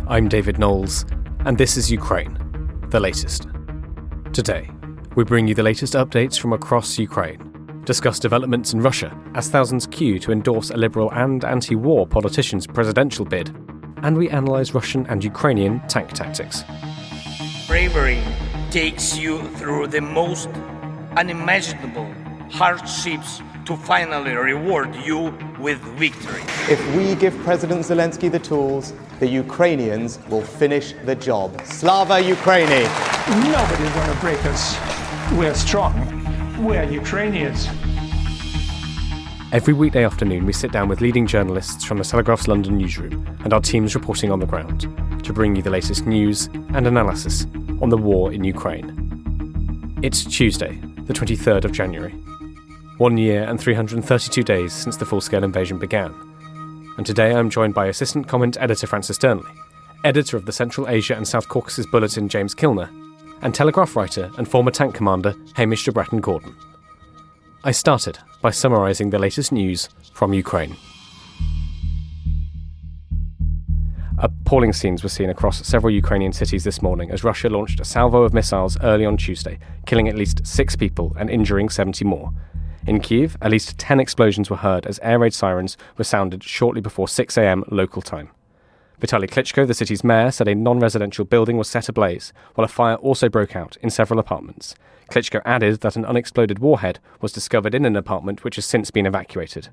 I'm David Knowles, and this is Ukraine, the latest. Today, we bring you the latest updates from across Ukraine, discuss developments in Russia as thousands queue to endorse a liberal and anti-war politician's presidential bid, and we analyse Russian and Ukrainian tank tactics. Bravery takes you through the most unimaginable hardships to finally reward you with victory. If we give President Zelensky the tools, the Ukrainians will finish the job. Slava Ukraini! Nobody's going to break us. We're strong. We're Ukrainians. Every weekday afternoon, we sit down with leading journalists from the Telegraph's London newsroom and our teams reporting on the ground to bring you the latest news and analysis on the war in Ukraine. It's Tuesday, the 23rd of January. 1 year and 332 days since the full-scale invasion began. And today I'm joined by assistant comment editor Francis Dearnley, editor of the Central Asia and South Caucasus Bulletin James Kilner, and Telegraph writer and former tank commander Hamish de Bretton-Gordon. I started by summarising the latest news from Ukraine. Appalling scenes were seen across several Ukrainian cities this morning as Russia launched a salvo of missiles early on Tuesday, killing at least 6 people and injuring 70 more. In Kyiv, at least 10 explosions were heard as air raid sirens were sounded shortly before 6 a.m. local time. Vitaly Klitschko, the city's mayor, said a non-residential building was set ablaze, while a fire also broke out in several apartments. Klitschko added that an unexploded warhead was discovered in an apartment which has since been evacuated.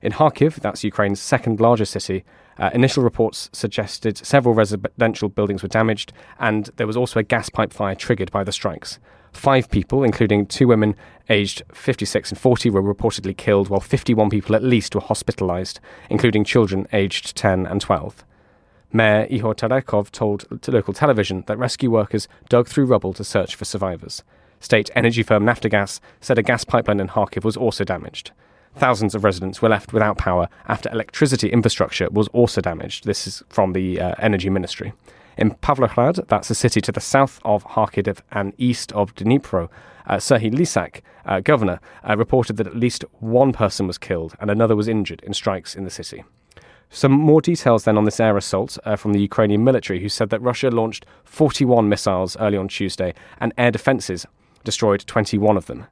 In Kharkiv, that's Ukraine's second largest city, initial reports suggested several residential buildings were damaged, and there was also a gas pipe fire triggered by the strikes. 5 people, including 2 women aged 56 and 40, were reportedly killed, while 51 people at least were hospitalised, including children aged 10 and 12. Mayor Ihor Terekov told local television that rescue workers dug through rubble to search for survivors. State energy firm Naftogaz said a gas pipeline in Kharkiv was also damaged. Thousands of residents were left without power after electricity infrastructure was also damaged. This is from the Energy Ministry. In Pavlohrad, that's a city to the south of Kharkiv and east of Dnipro, Serhiy Lysak, governor, reported that at least 1 person was killed and another was injured in strikes in the city. Some more details then on this air assault from the Ukrainian military, who said that Russia launched 41 missiles early on Tuesday and air defences destroyed 21 of them.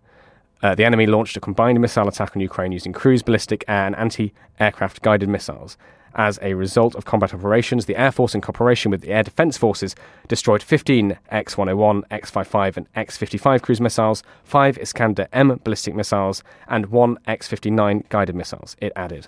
The enemy launched a combined missile attack on Ukraine using cruise, ballistic, air and anti-aircraft guided missiles. As a result of combat operations, the Air Force, in cooperation with the Air Defence Forces, destroyed 15 X-101, X-55 and X-55 cruise missiles, 5 Iskander-M ballistic missiles, and 1 X-59 guided missiles, it added.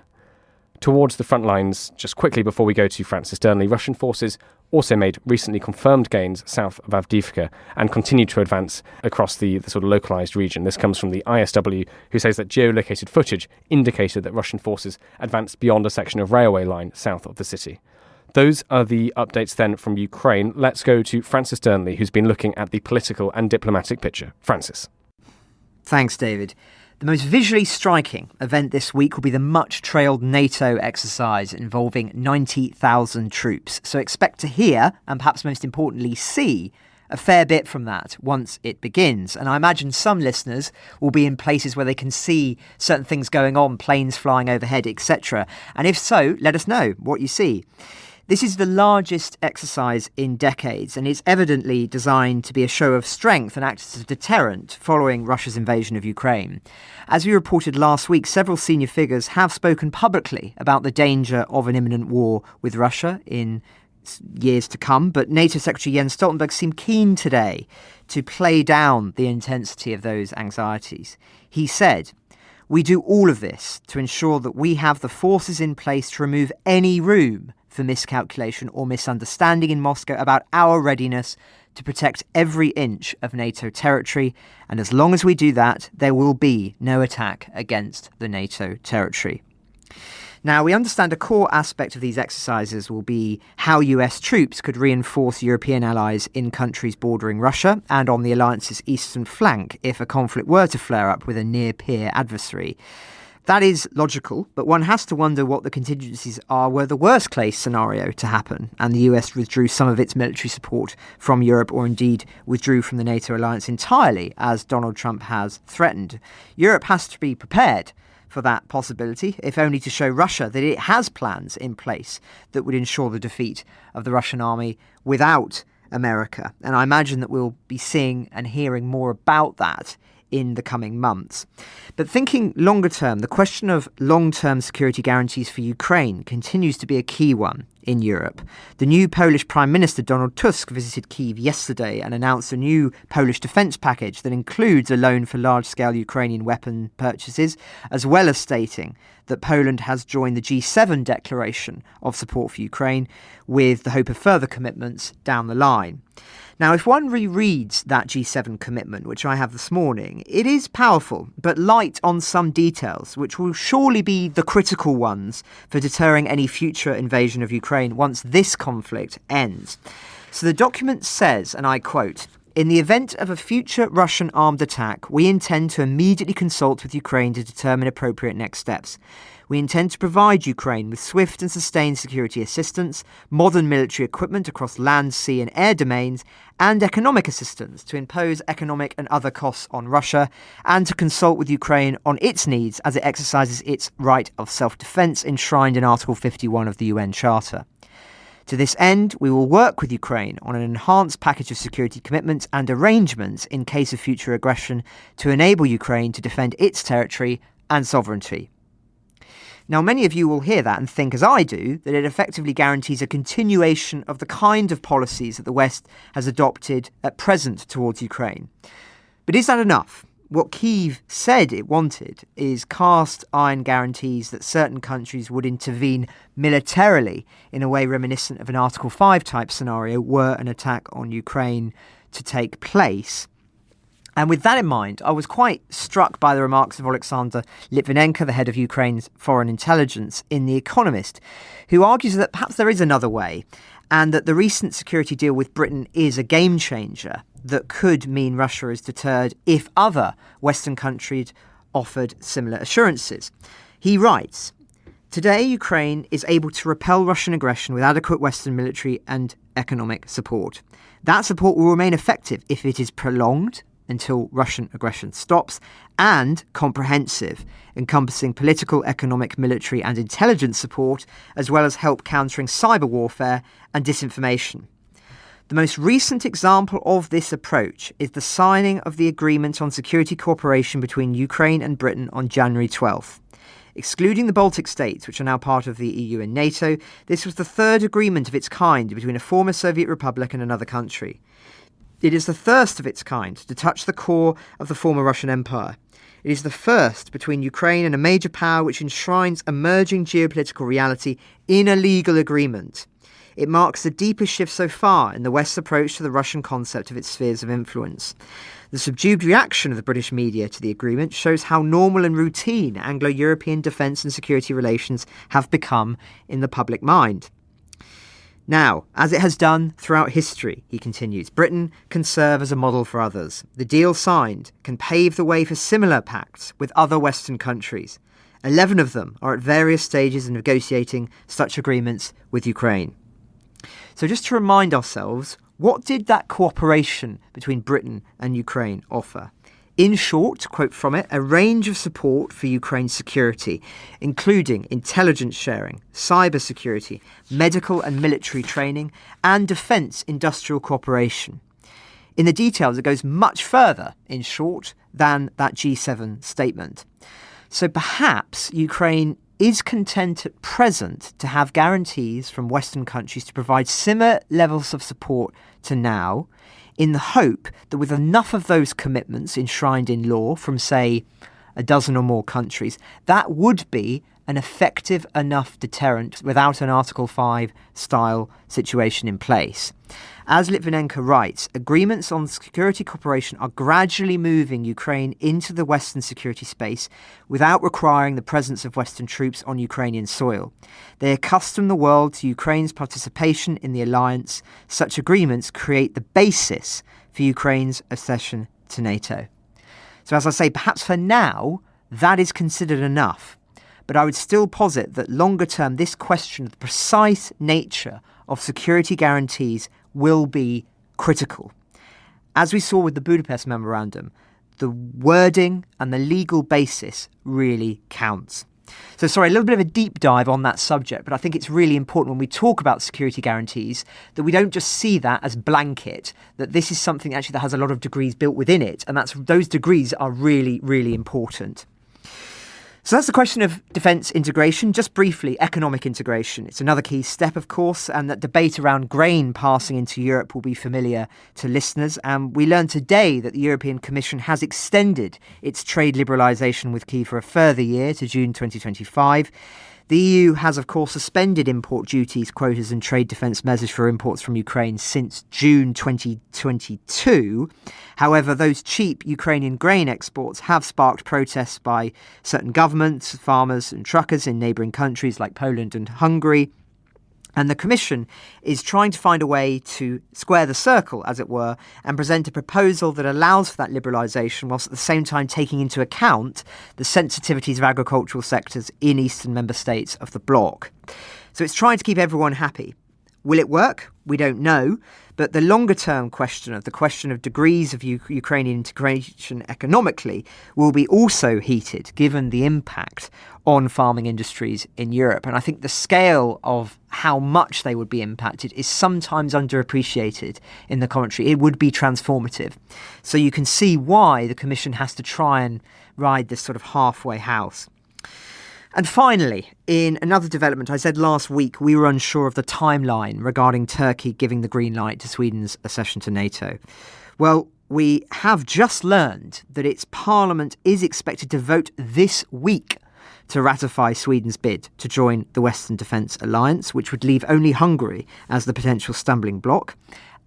Towards the front lines, just quickly before we go to Francis Dearnley, Russian forces also made recently confirmed gains south of Avdiivka and continue to advance across the sort of localised region. This comes from the ISW, who says that geolocated footage indicated that Russian forces advanced beyond a section of railway line south of the city. Those are the updates then from Ukraine. Let's go to Francis Dearnley, who's been looking at the political and diplomatic picture. Francis. Thanks, David. The most visually striking event this week will be the much-trailed NATO exercise involving 90,000 troops. So expect to hear, and perhaps most importantly see, a fair bit from that once it begins. And I imagine some listeners will be in places where they can see certain things going on, planes flying overhead, etc. And if so, let us know what you see. This is the largest exercise in decades, and it's evidently designed to be a show of strength and act as a deterrent following Russia's invasion of Ukraine. As we reported last week, several senior figures have spoken publicly about the danger of an imminent war with Russia in years to come, but NATO Secretary Jens Stoltenberg seemed keen today to play down the intensity of those anxieties. He said, "We do all of this to ensure that we have the forces in place to remove any room for miscalculation or misunderstanding in Moscow about our readiness to protect every inch of NATO territory. And as long as we do that, there will be no attack against the NATO territory." Now, we understand a core aspect of these exercises will be how US troops could reinforce European allies in countries bordering Russia and on the alliance's eastern flank if a conflict were to flare up with a near-peer adversary. That is logical, but one has to wonder what the contingencies are were the worst-case scenario to happen and the US withdrew some of its military support from Europe or indeed withdrew from the NATO alliance entirely, as Donald Trump has threatened. Europe has to be prepared for that possibility, if only to show Russia that it has plans in place that would ensure the defeat of the Russian army without America. And I imagine that we'll be seeing and hearing more about that in the coming months. But thinking longer term, the question of long-term security guarantees for Ukraine continues to be a key one in Europe. The new Polish Prime Minister Donald Tusk visited Kyiv yesterday and announced a new Polish defence package that includes a loan for large-scale Ukrainian weapon purchases, as well as stating that Poland has joined the G7 declaration of support for Ukraine with the hope of further commitments down the line. Now, if one rereads that G7 commitment, which I have this morning, it is powerful, but light on some details, which will surely be the critical ones for deterring any future invasion of Ukraine once this conflict ends. So the document says, and I quote, "In the event of a future Russian armed attack, we intend to immediately consult with Ukraine to determine appropriate next steps. We intend to provide Ukraine with swift and sustained security assistance, modern military equipment across land, sea and air domains, and economic assistance to impose economic and other costs on Russia, and to consult with Ukraine on its needs as it exercises its right of self-defence enshrined in Article 51 of the UN Charter. To this end, we will work with Ukraine on an enhanced package of security commitments and arrangements in case of future aggression to enable Ukraine to defend its territory and sovereignty." Now, many of you will hear that and think, as I do, that it effectively guarantees a continuation of the kind of policies that the West has adopted at present towards Ukraine. But is that enough? What Kyiv said it wanted is cast iron guarantees that certain countries would intervene militarily in a way reminiscent of an Article 5 type scenario were an attack on Ukraine to take place. And with that in mind, I was quite struck by the remarks of Alexander Litvinenko, the head of Ukraine's foreign intelligence, in The Economist, who argues that perhaps there is another way and that the recent security deal with Britain is a game changer that could mean Russia is deterred if other Western countries offered similar assurances. He writes, "Today, Ukraine is able to repel Russian aggression with adequate Western military and economic support. That support will remain effective if it is prolonged until Russian aggression stops, and comprehensive, encompassing political, economic, military and intelligence support, as well as help countering cyber warfare and disinformation. The most recent example of this approach is the signing of the Agreement on Security Cooperation between Ukraine and Britain on January 12th. Excluding the Baltic states, which are now part of the EU and NATO, this was the third agreement of its kind between a former Soviet republic and another country. It is the first of its kind to touch the core of the former Russian Empire. It is the first between Ukraine and a major power which enshrines emerging geopolitical reality in a legal agreement. It marks the deepest shift so far in the West's approach to the Russian concept of its spheres of influence. The subdued reaction of the British media to the agreement shows how normal and routine Anglo-European defence and security relations have become in the public mind. Now, as it has done throughout history," he continues, "Britain can serve as a model for others. The deal signed can pave the way for similar pacts with other Western countries. 11 of them are at various stages of negotiating such agreements with Ukraine." So just to remind ourselves, what did that cooperation between Britain and Ukraine offer? In short, quote from it, "a range of support for Ukraine's security, including intelligence sharing, cybersecurity, medical and military training, and defence industrial cooperation." In the details, it goes much further, in short, than that G7 statement. So perhaps Ukraine is content at present to have guarantees from Western countries to provide similar levels of support to now, in the hope that with enough of those commitments enshrined in law from, say, a dozen or more countries, that would be an effective enough deterrent without an Article 5 style situation in place. As Litvinenko writes, agreements on security cooperation are gradually moving Ukraine into the Western security space without requiring the presence of Western troops on Ukrainian soil. They accustom the world to Ukraine's participation in the alliance. Such agreements create the basis for Ukraine's accession to NATO. So as I say, perhaps for now, that is considered enough. But I would still posit that longer term, this question of the precise nature of security guarantees will be critical. As we saw with the Budapest Memorandum, the wording and the legal basis really counts. So sorry, a little bit of a deep dive on that subject, but I think it's really important when we talk about security guarantees that we don't just see that as blanket, that this is something actually that has a lot of degrees built within it, and those degrees are really, really important. So that's the question of defence integration. Just briefly, economic integration. It's another key step, of course, and that debate around grain passing into Europe will be familiar to listeners. And we learned today that the European Commission has extended its trade liberalisation with Kyiv for a further year to June 2025. The EU has, of course, suspended import duties, quotas and trade defence measures for imports from Ukraine since June 2022. However, those cheap Ukrainian grain exports have sparked protests by certain governments, farmers and truckers in neighbouring countries like Poland and Hungary. And the Commission is trying to find a way to square the circle, as it were, and present a proposal that allows for that liberalisation whilst at the same time taking into account the sensitivities of agricultural sectors in eastern member states of the bloc. So it's trying to keep everyone happy. Will it work? We don't know. But the longer term question of degrees of Ukrainian integration economically will be also heated, given the impact on farming industries in Europe. And I think the scale of how much they would be impacted is sometimes underappreciated in the commentary. It would be transformative. So you can see why the Commission has to try and ride this sort of halfway house. And finally, in another development, I said last week we were unsure of the timeline regarding Turkey giving the green light to Sweden's accession to NATO. Well, we have just learned that its parliament is expected to vote this week to ratify Sweden's bid to join the Western Defence Alliance, which would leave only Hungary as the potential stumbling block.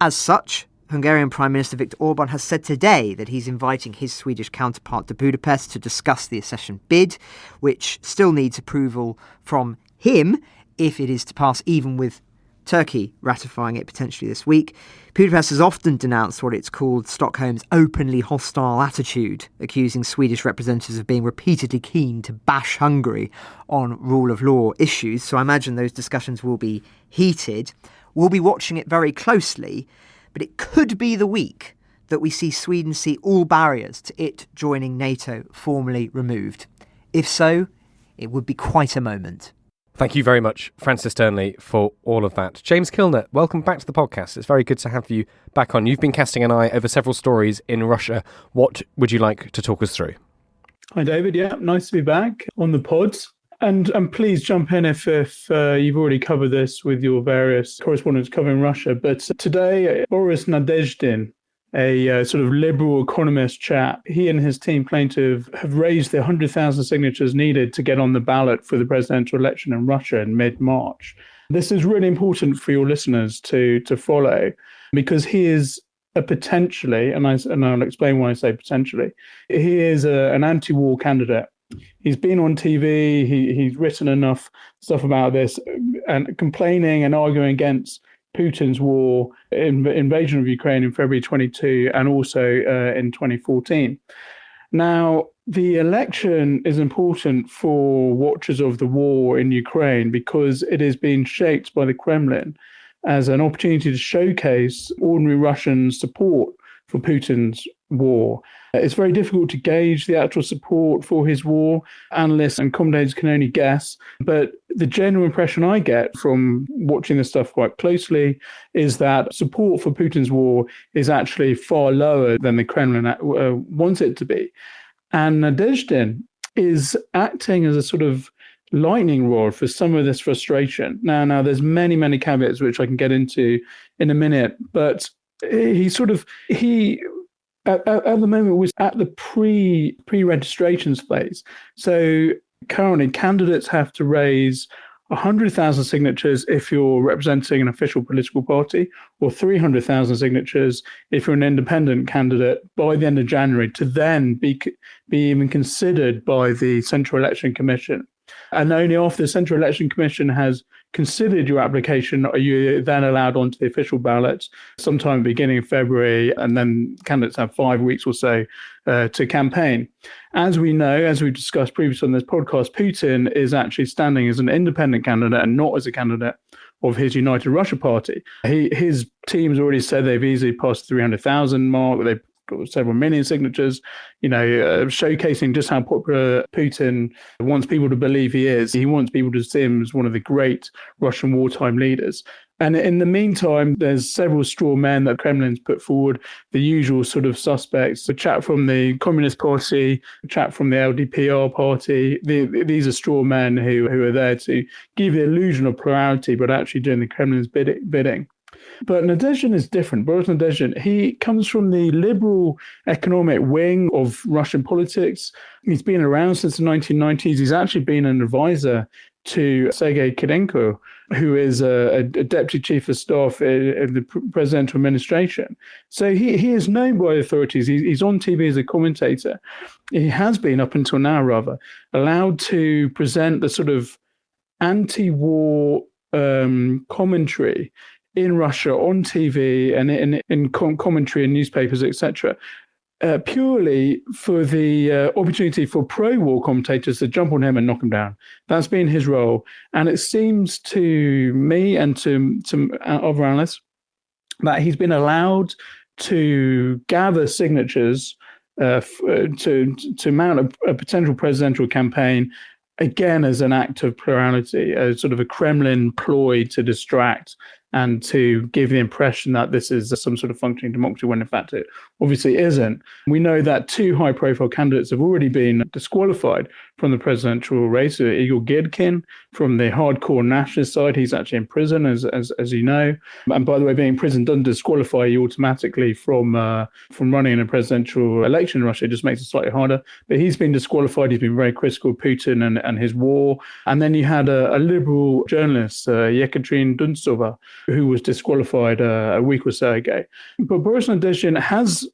As such, Hungarian Prime Minister Viktor Orban has said today that he's inviting his Swedish counterpart to Budapest to discuss the accession bid, which still needs approval from him if it is to pass, even with Turkey ratifying it potentially this week. Budapest has often denounced what it's called Stockholm's openly hostile attitude, accusing Swedish representatives of being repeatedly keen to bash Hungary on rule of law issues. So I imagine those discussions will be heated. We'll be watching it very closely. But it could be the week that we see Sweden see all barriers to it joining NATO formally removed. If so, it would be quite a moment. Thank you very much, Francis Sternley, for all of that. James Kilner, welcome back to the podcast. It's very good to have you back on. You've been casting an eye over several stories in Russia. What would you like to talk us through? Hi, David. Yeah, nice to be back on the pods. And please jump in if you've already covered this with your various correspondents covering Russia. But today, Boris Nadezhdin, a sort of liberal economist chap, he and his team claim to have raised the 100,000 signatures needed to get on the ballot for the presidential election in Russia in mid-March. This is really important for your listeners to follow, because he is a potentially, and I'll explain why I say potentially, he is an anti-war candidate. He's been on TV, he's written enough stuff about this and complaining and arguing against Putin's war, invasion of Ukraine in February 22 and also in 2014. Now, the election is important for watchers of the war in Ukraine because it is being shaped by the Kremlin as an opportunity to showcase ordinary Russian support for Putin's war. It's very difficult to gauge the actual support for his war. Analysts and commentators can only guess. But the general impression I get from watching this stuff quite closely is that support for Putin's war is actually far lower than the Kremlin wants it to be. And Nadezhdin is acting as a sort of lightning rod for some of this frustration. Now there's many, many caveats which I can get into in a minute, but he at the moment was at the pre-registrations phase. So currently candidates have to raise 100,000 signatures if you're representing an official political party, or 300,000 signatures if you're an independent candidate by the end of January to then be even considered by the Central Election Commission. And only after the Central Election Commission has considered your application are you then allowed onto the official ballot sometime beginning of February, and then candidates have 5 weeks or so to campaign. As we know, as we discussed previously on this podcast, Putin is actually standing as an independent candidate and not as a candidate of his United Russia party. His team's already said they've easily passed the 300,000 mark. They've got several million signatures, showcasing just how popular Putin wants people to believe he is. He wants people to see him as one of the great Russian wartime leaders. And in the meantime, there's several straw men that Kremlin's put forward, the usual sort of suspects, a chap from the Communist Party, a chap from the LDPR party. These are straw men who are there to give the illusion of plurality, but actually doing the Kremlin's bidding. But Nadezhdin is different. Boris Nadezhdin, he comes from the liberal economic wing of Russian politics. He's been around since the 1990s. He's actually been an advisor to Sergei Kirenko, who is a deputy chief of staff in the presidential administration. So he is known by authorities. He's on TV as a commentator. He has been, up until now rather, allowed to present the sort of anti-war commentary in Russia on TV and in commentary in newspapers, etc., purely for the opportunity for pro-war commentators to jump on him and knock him down. That's been his role. And it seems to me and to other analysts that he's been allowed to gather signatures to mount a potential presidential campaign, again, as an act of plurality, as sort of a Kremlin ploy to distract and to give the impression that this is some sort of functioning democracy, when in fact it obviously isn't. We know that two high-profile candidates have already been disqualified from the presidential race. Igor Girkin from the hardcore nationalist side, he's actually in prison, as you know. And by the way, being in prison doesn't disqualify you automatically from running in a presidential election in Russia. It just makes it slightly harder. But he's been disqualified. He's been very critical of Putin and his war. And then you had a liberal journalist, Yekaterina Duntsova, who was disqualified a week or so ago. But Boris Nadezhdin has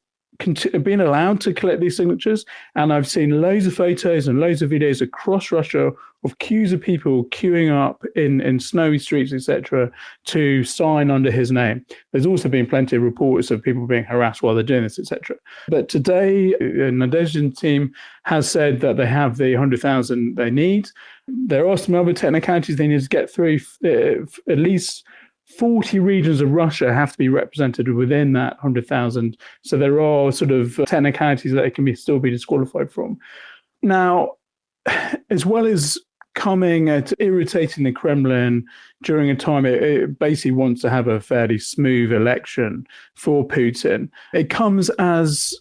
been allowed to collect these signatures, and I've seen loads of photos and loads of videos across Russia of queues of people queuing up in snowy streets, etc., to sign under his name. There's also been plenty of reports of people being harassed while they're doing this, etc. But today, Nadezhdin's team has said that they have the 100,000 they need. There are some other technicalities they need to get through. At least 40 regions of Russia have to be represented within that 100,000. So there are sort of technicalities that it can still be disqualified from. Now, as well as coming at irritating the Kremlin during a time it basically wants to have a fairly smooth election for Putin, it comes as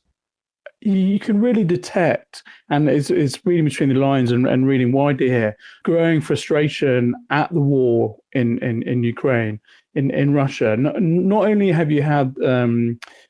you can really detect, and it's reading between the lines and reading widely here, growing frustration at the war in Ukraine, in Russia. Not only have you had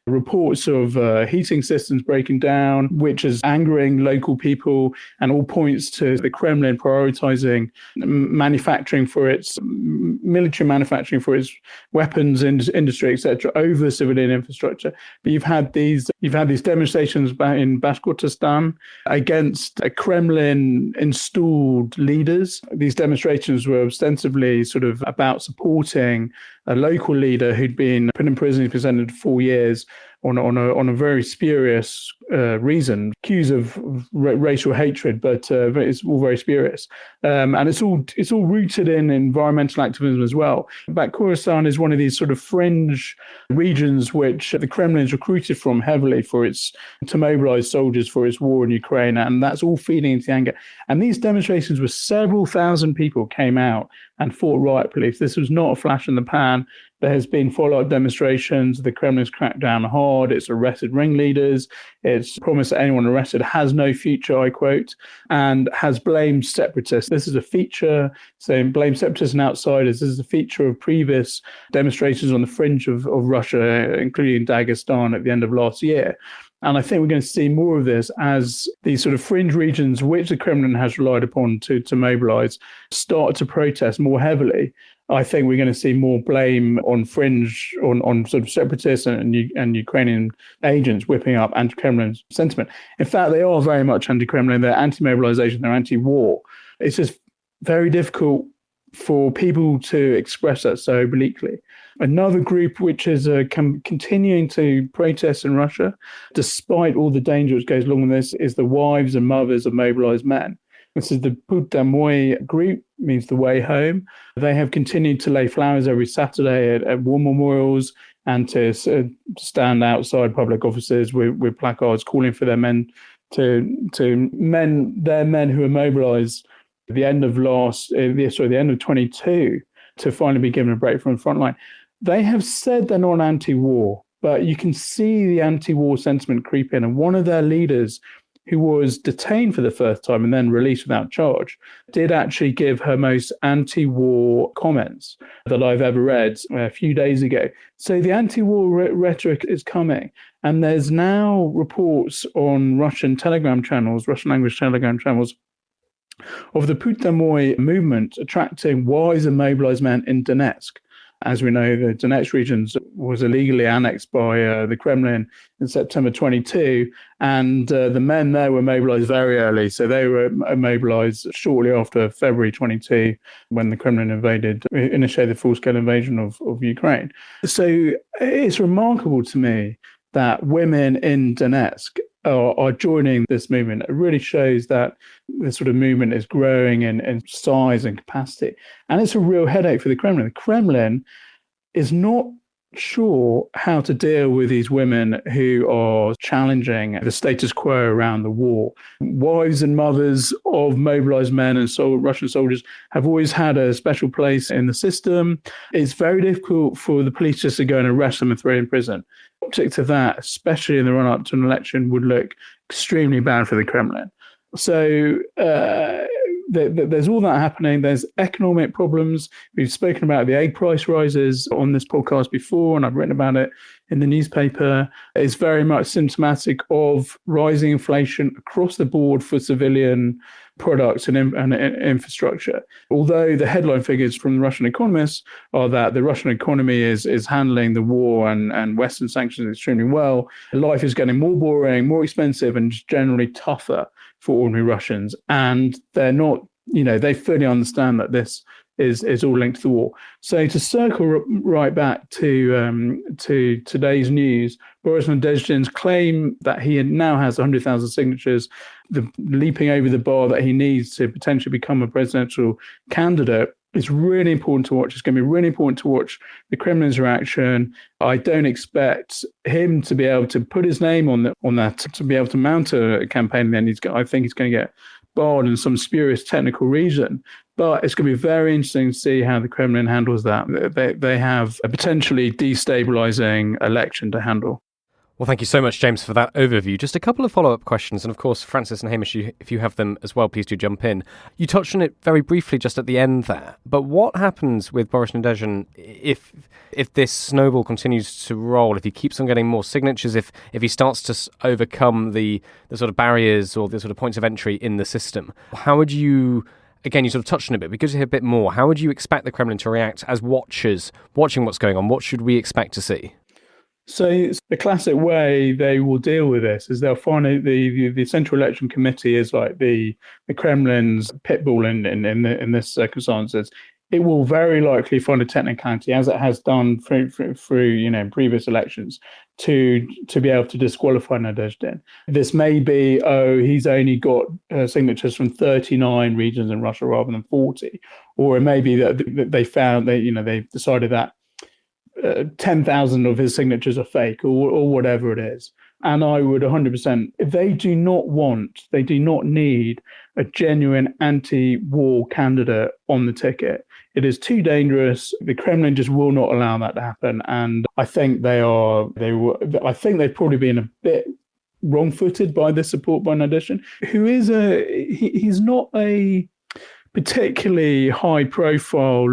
reports of heating systems breaking down, which is angering local people, and all points to the Kremlin prioritizing manufacturing for its military manufacturing for its weapons industry, etc., over civilian infrastructure. But you've had these demonstrations in Bashkortostan against Kremlin installed leaders. These demonstrations were ostensibly sort of about supporting a local leader who'd been put in prison. He's been sentenced to 4 years on a very spurious reason, accused of racial hatred, but it's all very spurious, and it's all rooted in environmental activism as well. Bashkortostan is one of these sort of fringe regions which the Kremlin's recruited from heavily to mobilize soldiers for its war in Ukraine, and that's all feeding into the anger. And these demonstrations where several thousand people came out and fought riot police. This was not a flash in the pan. There has been follow-up demonstrations. The Kremlin's cracked down hard. It's arrested ringleaders. It's promised that anyone arrested has no future, I quote, and has blamed separatists. This is a feature, saying blame separatists and outsiders. This is a feature of previous demonstrations on the fringe of Russia, including Dagestan at the end of last year. And I think we're going to see more of this as these sort of fringe regions, which the Kremlin has relied upon to mobilize, start to protest more heavily. I think we're going to see more blame on fringe, on sort of separatists and Ukrainian agents whipping up anti-Kremlin sentiment. In fact, they are very much anti-Kremlin. They're anti-mobilization. They're anti-war. It's just very difficult for people to express that so obliquely. Another group which is continuing to protest in Russia, despite all the danger which goes along with this, is the wives and mothers of mobilized men. This is the Put Domoy group, means the way home. They have continued to lay flowers every Saturday at war memorials and to stand outside public offices with placards calling for their men their men who were mobilised at the end of the end of 22 to finally be given a break from the front line. They have said they're not anti-war, but you can see the anti-war sentiment creep in. And one of their leaders, who was detained for the first time and then released without charge, did actually give her most anti-war comments that I've ever read a few days ago. So the anti-war rhetoric is coming. And there's now reports on Russian language Telegram channels, of the Putin movement attracting wise and mobilized men in Donetsk. As we know, the Donetsk region was illegally annexed by the Kremlin in September 22, and the men there were mobilized very early. So they were mobilized shortly after February 22, when the Kremlin initiated the full-scale invasion of Ukraine. So it's remarkable to me that women in Donetsk are joining this movement. It really shows that this sort of movement is growing in size and capacity. And it's a real headache for the Kremlin. The Kremlin is not sure how to deal with these women who are challenging the status quo around the war. Wives and mothers of mobilized men and Russian soldiers have always had a special place in the system. It's very difficult for the police just to go and arrest them and throw them in prison. The optics of that, especially in the run-up to an election, would look extremely bad for the Kremlin. So there's all that happening. There's economic problems. We've spoken about the egg price rises on this podcast before, and I've written about it in the newspaper. It's very much symptomatic of rising inflation across the board for civilian products and infrastructure. Although the headline figures from the Russian economists are that the Russian economy is handling the war and Western sanctions extremely well, life is getting more boring, more expensive, and generally tougher for ordinary Russians. And they're not, they fully understand that this is all linked to the war. So to circle right back to today's news, Boris Nadezhdin's claim that he now has 100,000 signatures, leaping over the bar that he needs to potentially become a presidential candidate, is really important to watch. It's going to be really important to watch the Kremlin's reaction. I don't expect him to be able to put his name on that, to be able to mount a campaign. Then I think he's going to get barred in some spurious technical reason. But it's going to be very interesting to see how the Kremlin handles that. They have a potentially destabilizing election to handle. Well, thank you so much, James, for that overview. Just a couple of follow-up questions. And of course, Francis and Hamish, if you have them as well, please do jump in. You touched on it very briefly just at the end there. But what happens with Boris Nadezhdin if this snowball continues to roll, if he keeps on getting more signatures, if he starts to overcome the sort of barriers or the sort of points of entry in the system? How would you... Again, you sort of touched on it, but because you hear a bit more, how would you expect the Kremlin to react as watchers, watching what's going on? What should we expect to see? So the classic way they will deal with this is they'll find the Central Election Committee is like the Kremlin's pit bull in this circumstances. It will very likely find a technicality, as it has done through previous elections, to be able to disqualify Nadezhdin. This may be, he's only got signatures from 39 regions in Russia rather than 40, or it may be that they decided that 10,000 of his signatures are fake, or whatever it is. And I would 100%, they do not need a genuine anti-war candidate on the ticket. It is too dangerous. The Kremlin just will not allow that to happen. And I think I think they've probably been a bit wrong-footed by this support by Nadezhdin, who is he's not a particularly high-profile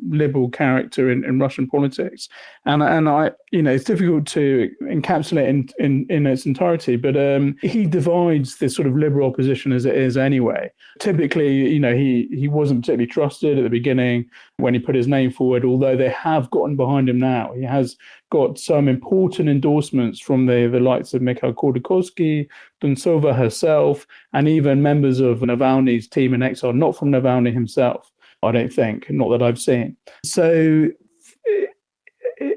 liberal character in Russian politics, and I it's difficult to encapsulate in its entirety. But he divides this sort of liberal opposition as it is anyway. Typically, he wasn't particularly trusted at the beginning when he put his name forward. Although they have gotten behind him now, he has got some important endorsements from the likes of Mikhail Khodorkovsky, Duntsova herself, and even members of Navalny's team in exile, not from Navalny himself, I don't think, not that I've seen. So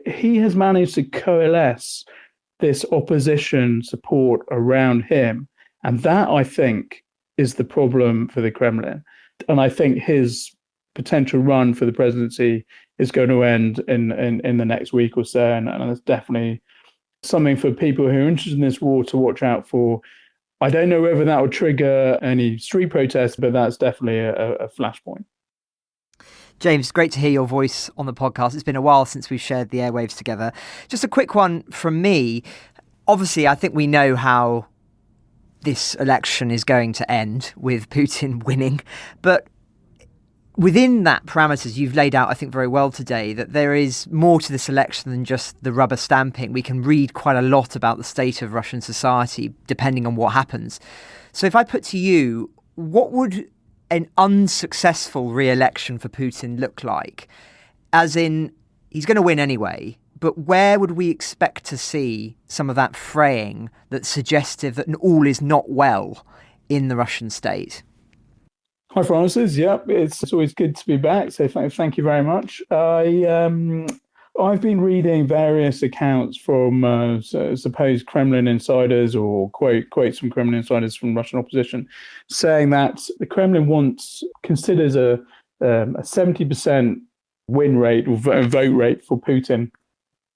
he has managed to coalesce this opposition support around him. And that, I think, is the problem for the Kremlin. And I think his potential run for the presidency is going to end in the next week or so. And that's definitely something for people who are interested in this war to watch out for. I don't know whether that will trigger any street protests, but that's definitely a flashpoint. James, great to hear your voice on the podcast. It's been a while since we've shared the airwaves together. Just a quick one from me. Obviously, I think we know how this election is going to end with Putin winning. But within that parameters, you've laid out, I think, very well today, that there is more to this election than just the rubber stamping. We can read quite a lot about the state of Russian society, depending on what happens. So if I put to you, what would an unsuccessful re-election for Putin look like? As in, he's going to win anyway, but where would we expect to see some of that fraying that's suggestive that all is not well in the Russian state? Hi, Francis. Yep, it's always good to be back. So thank you very much. I've been reading various accounts from supposed Kremlin insiders or quotes from Kremlin insiders from Russian opposition, saying that the Kremlin considers a 70% win rate or vote rate for Putin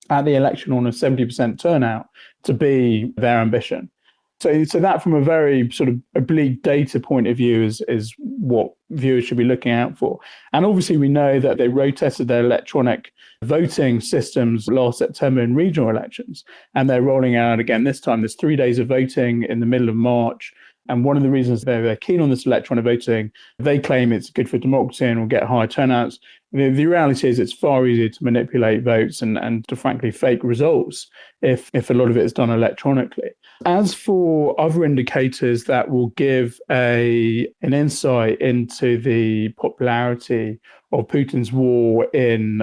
at the election on a 70% turnout to be their ambition. So that from a very sort of oblique data point of view is what viewers should be looking out for. And obviously we know that they road tested their electronic voting systems last September in regional elections, and they're rolling out again this time. There's 3 days of voting in the middle of March. And one of the reasons they're keen on this electronic voting, they claim it's good for democracy and will get higher turnouts. The reality is it's far easier to manipulate votes and to frankly fake results if a lot of it is done electronically. As for other indicators that will give an insight into the popularity of Putin's war in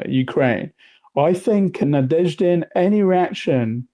Ukraine, I think Nadezhdin, any reaction,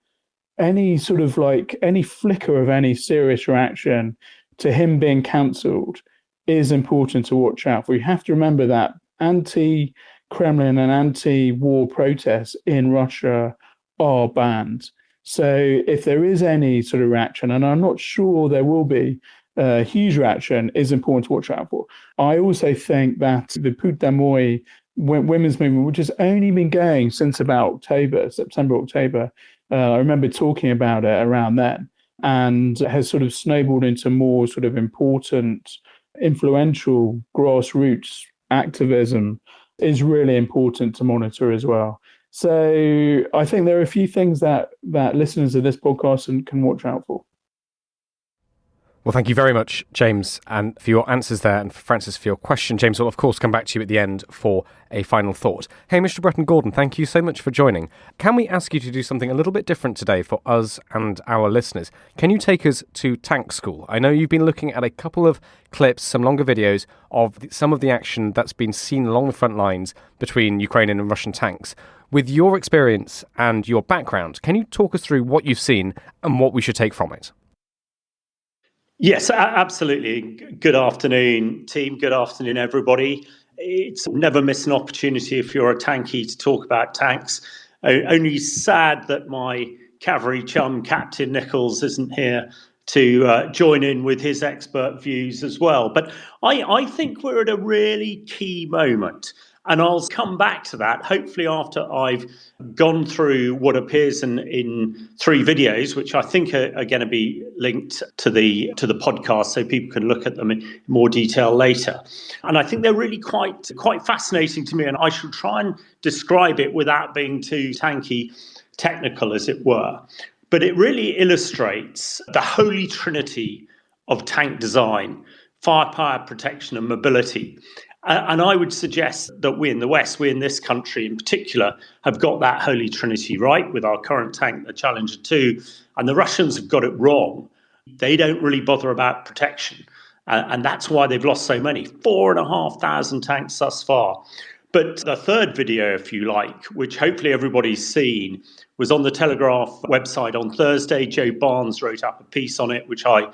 any sort of any flicker of any serious reaction to him being cancelled is important to watch out for. You have to remember that anti-Kremlin and anti-war protests in Russia are banned. So if there is any sort of reaction, and I'm not sure there will be a huge reaction, is important to watch out for. I also think that the Put Damoy women's movement, which has only been going since about September, October, I remember talking about it around then, and has sort of snowballed into more sort of important, influential grassroots activism, is really important to monitor as well. So I think there are a few things that listeners of this podcast can watch out for. Well, thank you very much, James, and for your answers there, and for Francis for your question. James will, of course, come back to you at the end for a final thought. Hey, Mr. Breton Gordon, thank you so much for joining. Can we ask you to do something a little bit different today for us and our listeners? Can you take us to tank school? I know you've been looking at a couple of clips, some longer videos of some of the action that's been seen along the front lines between Ukrainian and Russian tanks. With your experience and your background, can you talk us through what you've seen and what we should take from it? Yes, absolutely. Good afternoon, team. Good afternoon, everybody. It's never miss an opportunity if you're a tankie to talk about tanks. Only sad that my cavalry chum, Captain Nichols, isn't here to join in with his expert views as well. But I think we're at a really key moment. And I'll come back to that, hopefully after I've gone through what appears in 3 videos, which I think are going to be linked to the podcast so people can look at them in more detail later. And I think they're really quite fascinating to me, and I shall try and describe it without being too tanky technical, as it were. But it really illustrates the holy trinity of tank design: firepower, protection, and mobility. And I would suggest that we in the West, we in this country in particular, have got that holy trinity right with our current tank, the Challenger 2. And the Russians have got it wrong. They don't really bother about protection. And that's why they've lost so many. 4,500 tanks thus far. But the third video, if you like, which hopefully everybody's seen, was on the Telegraph website on Thursday. Joe Barnes wrote up a piece on it, which I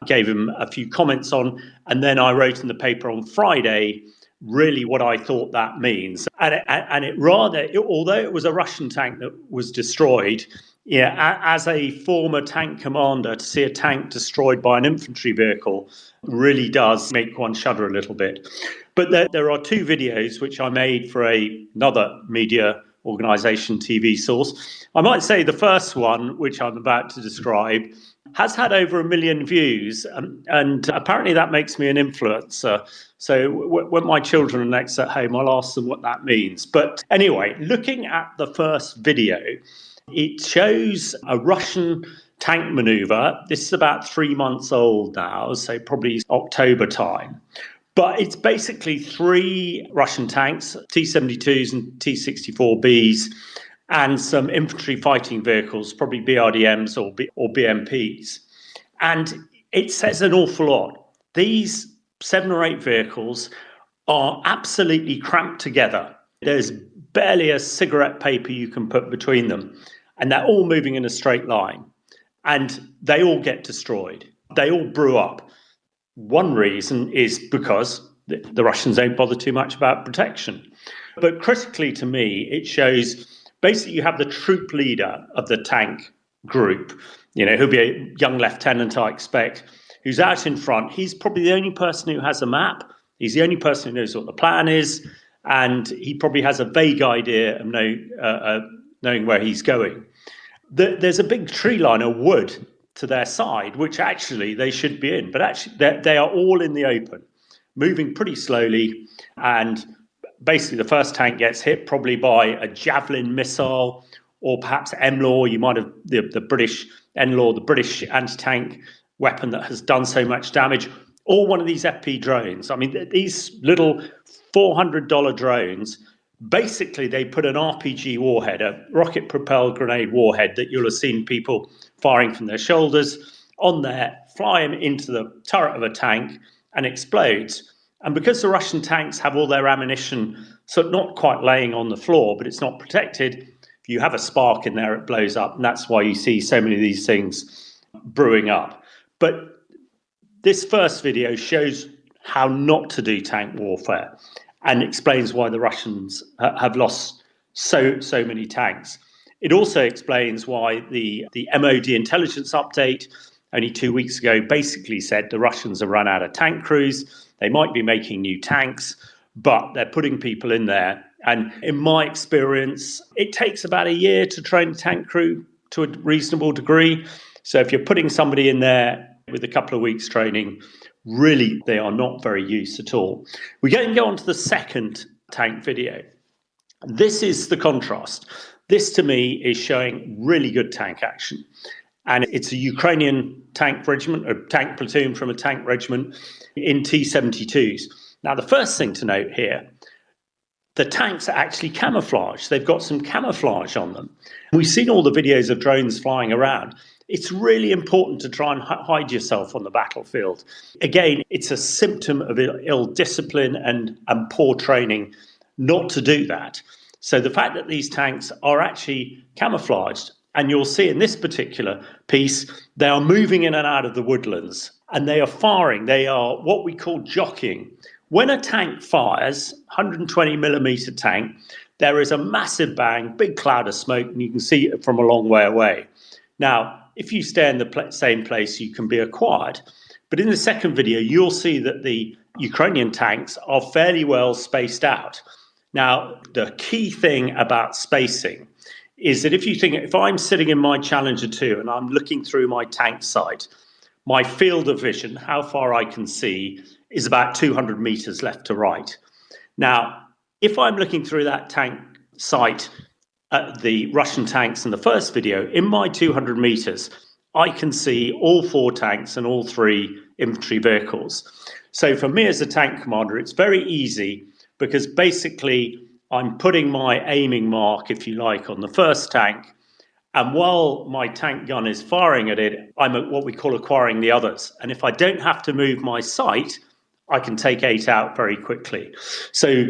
gave him a few comments on. And then I wrote in the paper on Friday really what I thought that means. And it rather, although it was a Russian tank that was destroyed, as a former tank commander, to see a tank destroyed by an infantry vehicle really does make one shudder a little bit. But there are two videos which I made for another media organisation, TV source. I might say the first one, which I'm about to describe, has had over 1 million views, and apparently that makes me an influencer. So when my children are next at home, I'll ask them what that means. But anyway, looking at the first video, it shows a Russian tank maneuver. This is about 3 months old now, so probably October time. But it's basically 3 Russian tanks, T-72s and T-64Bs, and some infantry fighting vehicles, probably BRDMs or BMPs. And it says an awful lot. These 7 or 8 vehicles are absolutely cramped together. There's barely a cigarette paper you can put between them. And they're all moving in a straight line. And they all get destroyed. They all brew up. One reason is because the Russians don't bother too much about protection. But critically to me, it shows basically you have the troop leader of the tank group, who'll be a young lieutenant, I expect, who's out in front. He's probably the only person who has a map. He's the only person who knows what the plan is. And he probably has a vague idea of knowing where he's going. There's a big tree line of wood to their side, which actually they should be in. But actually, they are all in the open, moving pretty slowly. And basically, the first tank gets hit probably by a javelin missile or perhaps MLAW. You might have the British NLAW, the British anti-tank weapon that has done so much damage, or one of these FP drones. I mean, these little $400 drones, basically they put an RPG warhead, a rocket-propelled grenade warhead that you'll have seen people firing from their shoulders on there, fly them into the turret of a tank and explodes. And because the Russian tanks have all their ammunition sort of not quite laying on the floor, but it's not protected, if you have a spark in there, it blows up. And that's why you see so many of these things brewing up. But this first video shows how not to do tank warfare and explains why the Russians have lost so many tanks. It also explains why the MOD intelligence update only 2 weeks ago basically said the Russians have run out of tank crews. They might be making new tanks, but they're putting people in there. And in my experience, it takes about a year to train a tank crew to a reasonable degree. So if you're putting somebody in there with a couple of weeks training, really, they are not very used at all. We can go on to the second tank video. This is the contrast. This, to me, is showing really good tank action. And it's a Ukrainian tank regiment, a tank platoon from a tank regiment in T-72s. Now, the first thing to note here, the tanks are actually camouflaged. They've got some camouflage on them. We've seen all the videos of drones flying around. It's really important to try and hide yourself on the battlefield. Again, it's a symptom of ill discipline and poor training not to do that. So the fact that these tanks are actually camouflaged, and you'll see in this particular piece, they are moving in and out of the woodlands, and they are firing. They are what we call jockeying. When a tank fires, 120 millimeter tank, there is a massive bang, big cloud of smoke, and you can see it from a long way away. Now, if you stay in the same place, you can be acquired. But in the second video, you'll see that the Ukrainian tanks are fairly well spaced out. Now, the key thing about spacing is that if I'm sitting in my Challenger 2 and I'm looking through my tank sight, my field of vision, how far I can see, is about 200 meters left to right. Now, if I'm looking through that tank sight at the Russian tanks in the first video, in my 200 meters, I can see all 4 tanks and all 3 infantry vehicles. So for me as a tank commander, it's very easy because basically I'm putting my aiming mark, if you like, on the first tank. And while my tank gun is firing at it, I'm at what we call acquiring the others. And if I don't have to move my sight, I can take 8 out very quickly. So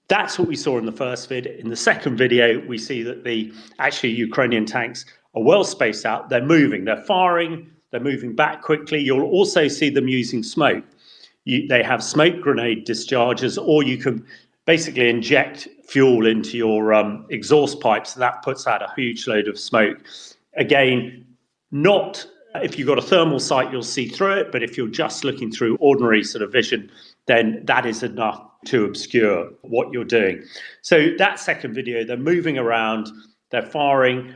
that's what we saw in the first vid. In the second video, we see that the actually Ukrainian tanks are well spaced out. They're moving, they're firing, they're moving back quickly. You'll also see them using smoke. They have smoke grenade discharges, or you can basically inject fuel into your exhaust pipes. That puts out a huge load of smoke. Again, not if you've got a thermal sight, you'll see through it, but if you're just looking through ordinary sort of vision, then that is enough to obscure what you're doing. So that second video, they're moving around, they're firing.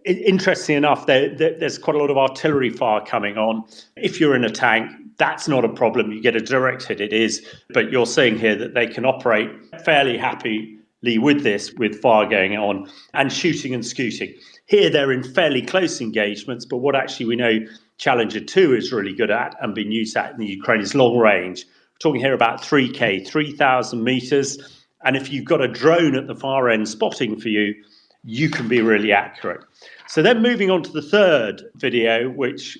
Interestingly enough, there's quite a lot of artillery fire coming on. If you're in a tank, that's not a problem. You get a direct hit, it is. But you're seeing here that they can operate fairly happily with this, with fire going on and shooting and scooting. Here they're in fairly close engagements, but what actually we know Challenger 2 is really good at and been used at in the Ukraine is long range. We're talking here about 3K, 3,000 meters. And if you've got a drone at the far end spotting for you, you can be really accurate. So then moving on to the third video, which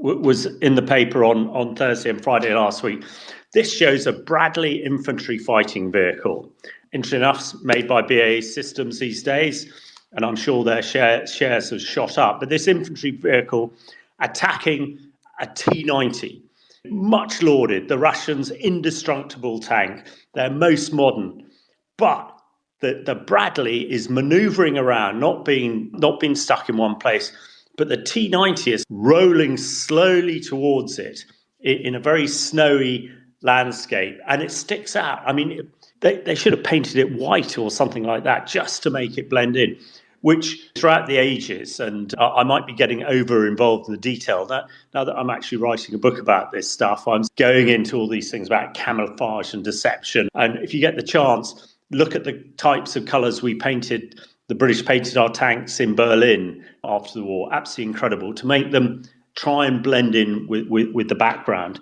was in the paper on Thursday and Friday last week. This shows a Bradley infantry fighting vehicle. Interesting enough, made by BAE Systems these days, and I'm sure their shares have shot up. But this infantry vehicle attacking a T-90, much lauded, the Russians' indestructible tank, their most modern. But the Bradley is manoeuvring around, not being stuck in one place, but the T-90 is rolling slowly towards it in a very snowy landscape, and it sticks out. I mean, they should have painted it white or something like that just to make it blend in, which throughout the ages, and I might be getting over involved in the detail. Now that I'm actually writing a book about this stuff, I'm going into all these things about camouflage and deception. And if you get the chance, look at the types of colours we painted. The British painted our tanks in Berlin after the war. Absolutely incredible to make them try and blend in with the background.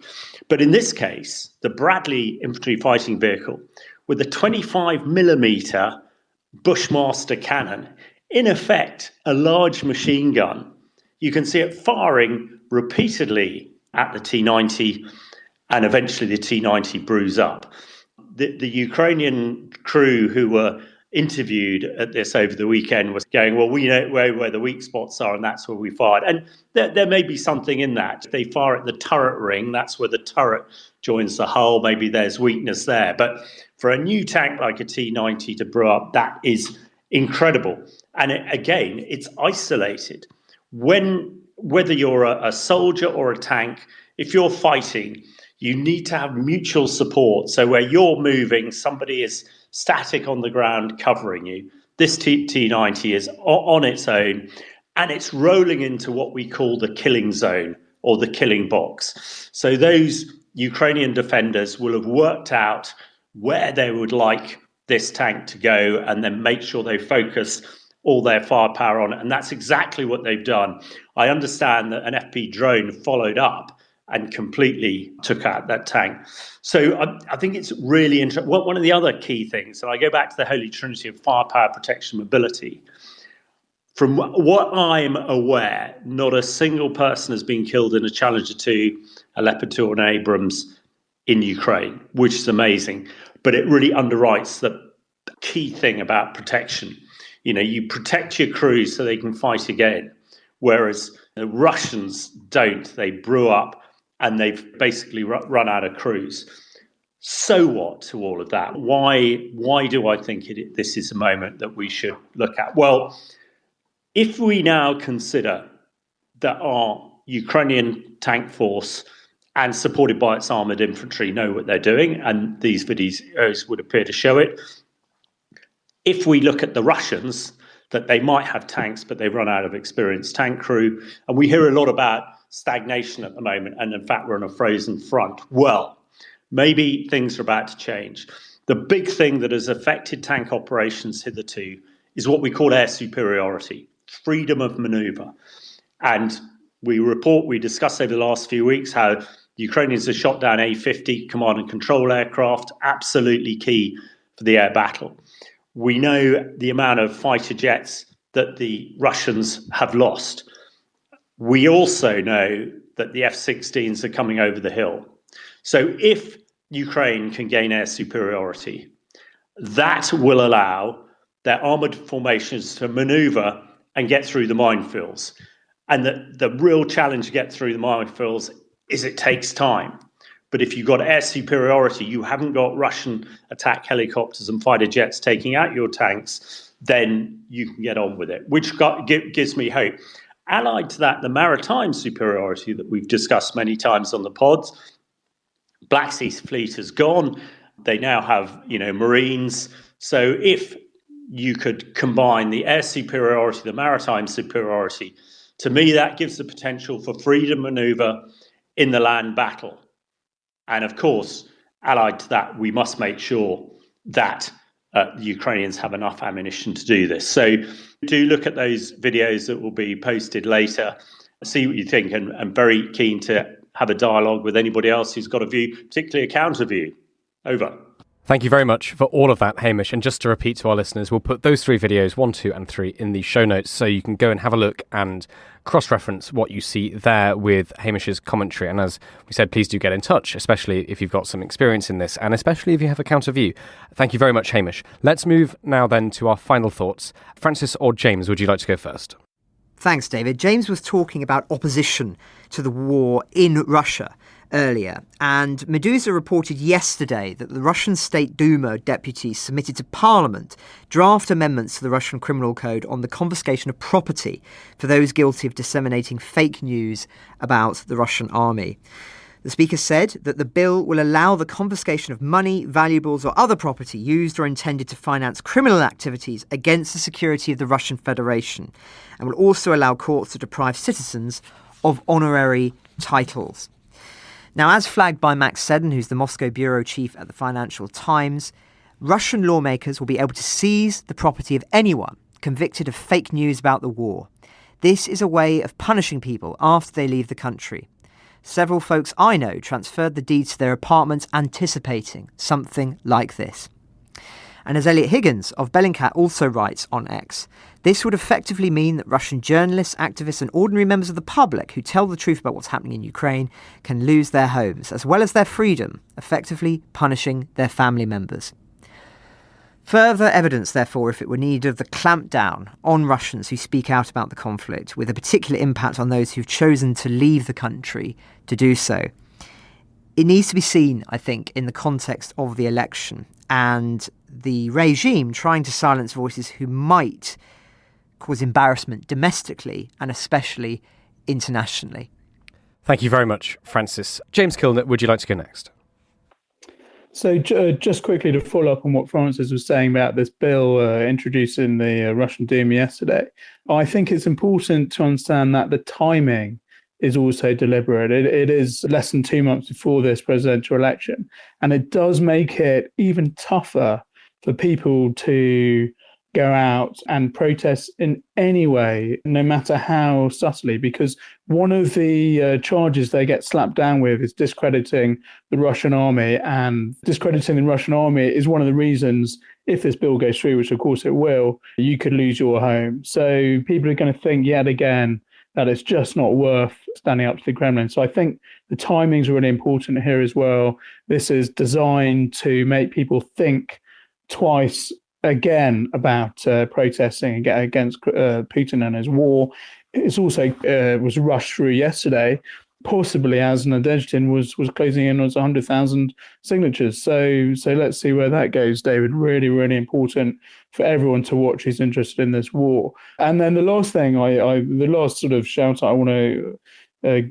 But in this case, the Bradley infantry fighting vehicle with a 25mm Bushmaster cannon, in effect, a large machine gun. You can see it firing repeatedly at the T-90, and eventually the T-90 brews up. The Ukrainian crew who were interviewed at this over the weekend was going, well, we know where the weak spots are, and that's where we fired. And there may be something in that. They fire at the turret ring, that's where the turret joins the hull. Maybe there's weakness there. But for a new tank like a T-90 to brew up, that is incredible. And again, it's isolated. Whether you're a soldier or a tank, if you're fighting, you need to have mutual support. So where you're moving, somebody is static on the ground covering you. This T-90 is on its own, and it's rolling into what we call the killing zone or the killing box. So those Ukrainian defenders will have worked out where they would like this tank to go and then make sure they focus all their firepower on it. And that's exactly what they've done. I understand that an FP drone followed up and completely took out that tank. So I think it's really interesting. One of the other key things, and I go back to the holy trinity of firepower, protection, mobility. From what I'm aware, not a single person has been killed in a Challenger 2, a Leopard 2 or an Abrams in Ukraine, which is amazing. But it really underwrites the key thing about protection. You know, you protect your crews so they can fight again, whereas the Russians don't. They brew up and they've basically run out of crews. So what to all of that? Why do I think this is a moment that we should look at? Well, if we now consider that our Ukrainian tank force and supported by its armoured infantry know what they're doing, and these videos would appear to show it. If we look at the Russians, that they might have tanks, but they've run out of experienced tank crew, and we hear a lot about stagnation at the moment, and in fact we're on a frozen front. Well, maybe things are about to change. The big thing that has affected tank operations hitherto is what we call air superiority, freedom of manoeuvre. And we discussed over the last few weeks how the Ukrainians have shot down A-50 command and control aircraft, absolutely key for the air battle. We know the amount of fighter jets that the Russians have lost. We also know that the F-16s are coming over the hill. So if Ukraine can gain air superiority, that will allow their armoured formations to manoeuvre and get through the minefields. And the real challenge to get through the minefields is it takes time. But if you've got air superiority, you haven't got Russian attack helicopters and fighter jets taking out your tanks, then you can get on with it, which gives me hope. Allied to that, the maritime superiority that we've discussed many times on the pods, Black Sea Fleet has gone. They now have, Marines. So if you could combine the air superiority, the maritime superiority, to me, that gives the potential for freedom maneuver in the land battle. And of course, allied to that, we must make sure that the Ukrainians have enough ammunition to do this. So do look at those videos that will be posted later, see what you think, and I'm very keen to have a dialogue with anybody else who's got a view, particularly a counter view. Over. Thank you very much for all of that, Hamish. And just to repeat to our listeners, we'll put those 3 videos, 1, 2 and 3, in the show notes so you can go and have a look and cross-reference what you see there with Hamish's commentary. And as we said, please do get in touch, especially if you've got some experience in this and especially if you have a counter view. Thank you very much, Hamish. Let's move now then to our final thoughts. Francis or James, would you like to go first? Thanks, David. James was talking about opposition to the war in Russia earlier, and Medusa reported yesterday that the Russian State Duma deputies submitted to Parliament draft amendments to the Russian Criminal Code on the confiscation of property for those guilty of disseminating fake news about the Russian army. The Speaker said that the bill will allow the confiscation of money, valuables or other property used or intended to finance criminal activities against the security of the Russian Federation, and will also allow courts to deprive citizens of honorary titles. Now, as flagged by Max Seddon, who's the Moscow bureau chief at the Financial Times, Russian lawmakers will be able to seize the property of anyone convicted of fake news about the war. This is a way of punishing people after they leave the country. Several folks I know transferred the deeds to their apartments anticipating something like this. And as Elliot Higgins of Bellingcat also writes on X, this would effectively mean that Russian journalists, activists and ordinary members of the public who tell the truth about what's happening in Ukraine can lose their homes, as well as their freedom, effectively punishing their family members. Further evidence, therefore, if it were needed, of the clampdown on Russians who speak out about the conflict, with a particular impact on those who've chosen to leave the country to do so. It needs to be seen, I think, in the context of the election and the regime trying to silence voices who might cause embarrassment domestically and especially internationally. Thank you very much, Francis. James Kilner, would you like to go next? So just quickly to follow up on what Francis was saying about this bill introduced in the Russian Duma yesterday, I think it's important to understand that the timing is also deliberate. It is less than 2 months before this presidential election, and it does make it even tougher for people to go out and protest in any way, no matter how subtly, because one of the charges they get slapped down with is discrediting the Russian army, and discrediting the Russian army is one of the reasons, if this bill goes through, which of course it will, you could lose your home. So people are going to think yet again that it's just not worth standing up to the Kremlin. So I think the timing is really important here as well. This is designed to make people think twice again about protesting against Putin and his war. It's also was rushed through yesterday, possibly as Nadezhdin was closing in on 100,000 signatures. So let's see where that goes, David. Really, really important for everyone to watch who's interested in this war. And then the last thing, the last sort of shout I want to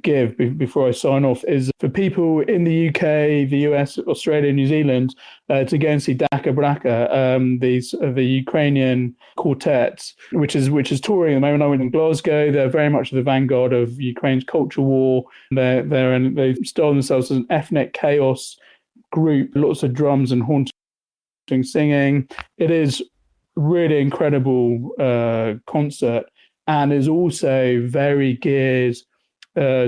give before I sign off is for people in the UK, the US, Australia, New Zealand to go and see Daka Braka, the Ukrainian quartet, which is touring at the moment. I went in Glasgow. They're very much the vanguard of Ukraine's culture war. They style themselves as an ethnic chaos group. Lots of drums and haunting singing. It is really incredible concert, and is also very geared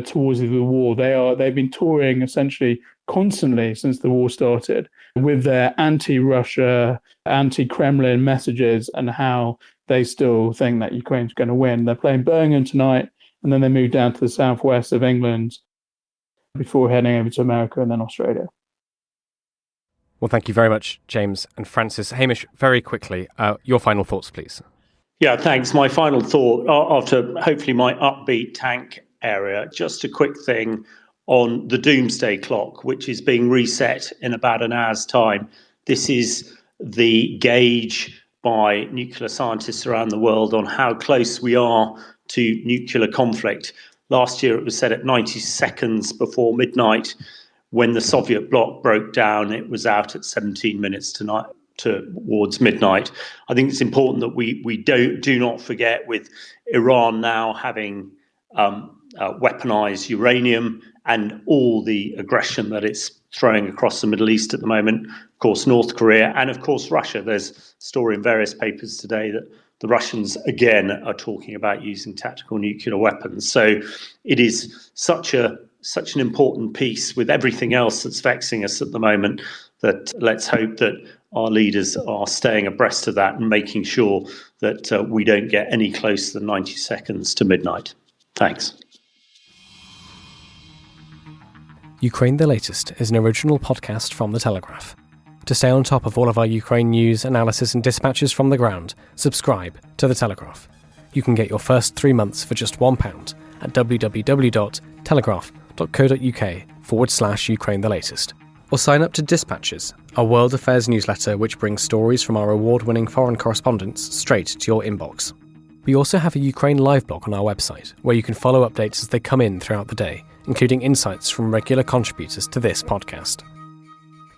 towards the war. They've been touring essentially constantly since the war started with their anti-Russia, anti-Kremlin messages and how they still think that Ukraine's going to win. They're playing Birmingham tonight, and then they move down to the southwest of England before heading over to America and then Australia. Well, thank you very much, James and Francis. Hamish, very quickly, your final thoughts, please. Yeah, thanks. My final thought, after hopefully my upbeat tank area, just a quick thing on the doomsday clock, which is being reset in about an hour's time. This is the gauge by nuclear scientists around the world on how close we are to nuclear conflict. Last year, it was set at 90 seconds before midnight. when the Soviet bloc broke down, it was out at 17 minutes towards midnight. I think it's important that we do not forget, with Iran now having weaponized uranium and all the aggression that it's throwing across the Middle East at the moment, of course, North Korea, and of course, Russia. There's a story in various papers today that the Russians, again, are talking about using tactical nuclear weapons. So it is such an important piece with everything else that's vexing us at the moment, that let's hope that our leaders are staying abreast of that and making sure that we don't get any closer than 90 seconds to midnight. Thanks. Ukraine the Latest is an original podcast from The Telegraph. To stay on top of all of our Ukraine news, analysis and dispatches from the ground, subscribe to The Telegraph. You can get your first 3 months for just £1 at www.telegraph.co.uk/Ukraine the Latest. Or sign up to Dispatches, our world affairs newsletter which brings stories from our award-winning foreign correspondents straight to your inbox. We also have a Ukraine live blog on our website, where you can follow updates as they come in throughout the day, including insights from regular contributors to this podcast.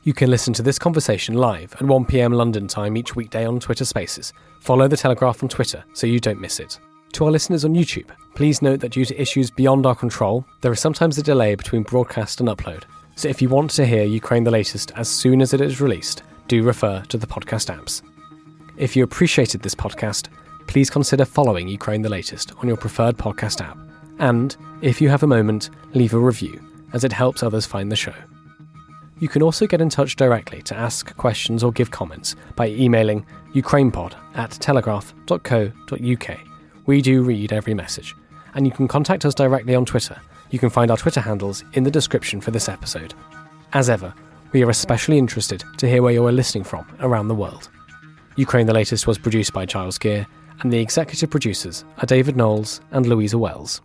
You can listen to this conversation live at 1 p.m. London time each weekday on Twitter Spaces. Follow The Telegraph on Twitter so you don't miss it. To our listeners on YouTube, please note that due to issues beyond our control, there is sometimes a delay between broadcast and upload. So if you want to hear Ukraine the Latest as soon as it is released, do refer to the podcast apps. If you appreciated this podcast, please consider following Ukraine the Latest on your preferred podcast app. And, if you have a moment, leave a review, as it helps others find the show. You can also get in touch directly to ask questions or give comments by emailing ukrainepod@telegraph.co.uk. We do read every message. And you can contact us directly on Twitter. You can find our Twitter handles in the description for this episode. As ever, we are especially interested to hear where you are listening from around the world. Ukraine the Latest was produced by Giles Gear, and the executive producers are David Knowles and Louisa Wells.